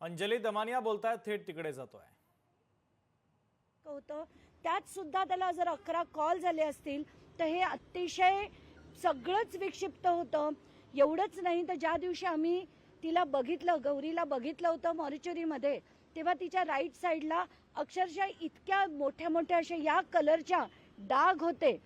अंजली दमानिया बोलतायत, थेट तिकडे जातोय. होतं त्यात सुद्धा त्याला जर 11 कॉल झाले असतील तर हे अतिशय सगळंच विक्षिप्त होतं. एवढंच नाही तर ज्या दिवशी आम्ही तिला बघितलं, गौरीला बघितलं होतं मॉरिचरीमध्ये, तेव्हा तिच्या राईट साईडला अक्षरशः इतक्या मोठ्या मोठ्या अशा या कलरच्या डाग होते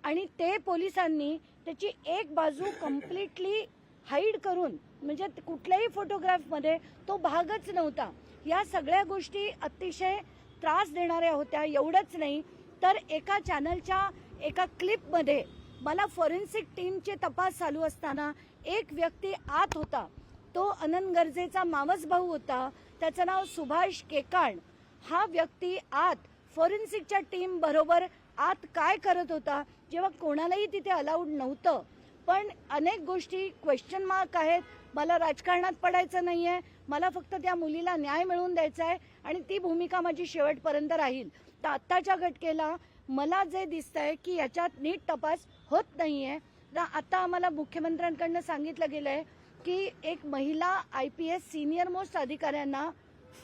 आणि ते पोलिसांनी त्याची एक बाजू कम्प्लिटली हाईड करून, म्हणजे कुठल्याही फोटोग्राफमध्ये तो भागच नव्हता. या सगळ्या गोष्टी अतिशय त्रास देणाऱ्या होत्या. एवढंच नाही तर एका चॅनलच्या एका क्लिपमध्ये मला फॉरेन्सिक टीमचे तपास चालू असताना एक व्यक्ती आत होता. तो अनंत गर्जेचा मावस भाऊ होता, त्याचं नाव सुभाष केकाण. हा व्यक्ती आत फॉरेन्सिकच्या टीम बरोबर आत काय करत होता, जेव्हा कोणालाही तिथे अलाउड नव्हतं. पण अनेक गोष्टी क्वेश्चन मार्क आहेत. मला राजकारणात पडायचं नाहीये, मला फक्त त्या मुलीला न्याय मिळवून द्यायचा आहे आणि ती भूमिका माझी शेवटपर्यंत राहील. तर आत्ताच्या घटकेला मला जे दिसतंय की याच्यात नीट तपास होत नाहीये. आता आम्हाला मुख्यमंत्र्यांकडनं सांगितलं गेलंय की एक महिला IPS सिनियर मोस्ट अधिकाऱ्यांना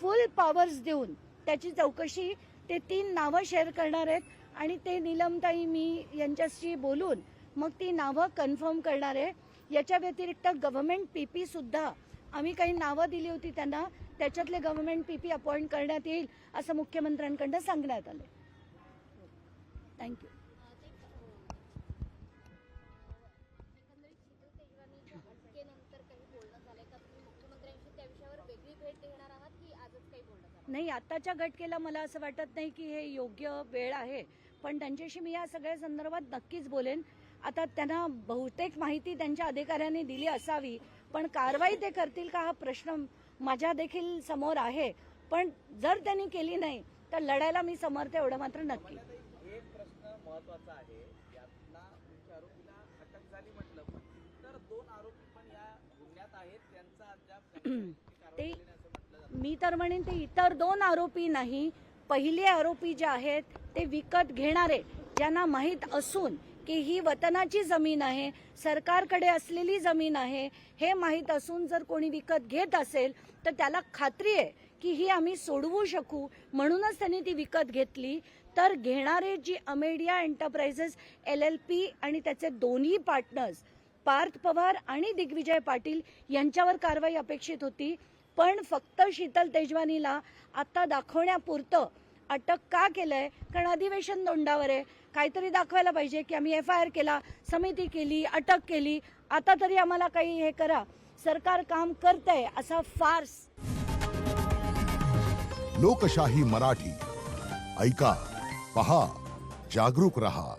फुल पॉवर्स देऊन त्याची चौकशी, ते 3 नावं शेअर करणार आहेत आणि ते नीलमताई मी यांच्याशी बोलून मग ती नावं कन्फर्म करणार आहे. याच्या व्यतिरिक्त गव्हर्नमेंट PP सुद्धा आम्ही काही नावं दिली होती त्यांना, त्याच्यातले गव्हर्नमेंट PP अपॉइंट करण्यात येईल असं मुख्यमंत्र्यांकडनं सांगण्यात आलंय. थँक्यू. नाही, आताच्या घटकेला मला असं वाटत नाही की हे योग्य वेळ आहे, पण त्यांच्याशी मी या सगळ्या संदर्भात नक्कीच बोलेन. आता त्यांना बहुतेक माहिती त्यांच्या अधिकाऱ्यांनी दिली असावी, पण कारवाई ते करतील का हा प्रश्न माझ्या देखील समोर आहे. पण जर त्यांनी केली नाही तर लढायला मी समर्थ आहे, एवढं मात्र नक्की. एक प्रश्न महत्त्वाचा आहे, यातला मुख्य आरोपीला अटक झाली म्हटलं, पण इतर 2 आरोपी पण या गुन्ह्यात आहेत, त्यांचा अद्याप ते मी तर म्हणेन ते इतर 2 आरोपी नाही, पहिले आरोपी जे आहेत ते विकत घेणारे, ज्यांना माहीत असून की ही वतनाची जमीन आहे, सरकारकडे असलेली जमीन आहे, हे माहीत असून जर कोणी विकत घेत असेल तर त्याला खात्री आहे की ही आम्ही सोडवू शकू, म्हणूनच त्यांनी ती विकत घेतली. तर घेणारे जी अमेडिया एंटरप्राइजेस LLP आणि त्याचे दोन्ही पार्टनर्स पार्थ पवार आणि दिग्विजय पाटील यांच्यावर कारवाई अपेक्षित होती. पण फक्त शीतल तेजवानीला आता दाखवण्यापुरतं अटक का केलंय, कारण अधिवेशन तोंडावर आहे. काहीतरी दाखवायला पाहिजे की आम्ही FIR केला, समिती केली, अटक केली, आता तरी आम्हाला काही हे करा, सरकार काम करतंय असा फार्स. लोकशाही मराठी ऐका, पहा, जागरूक रहा.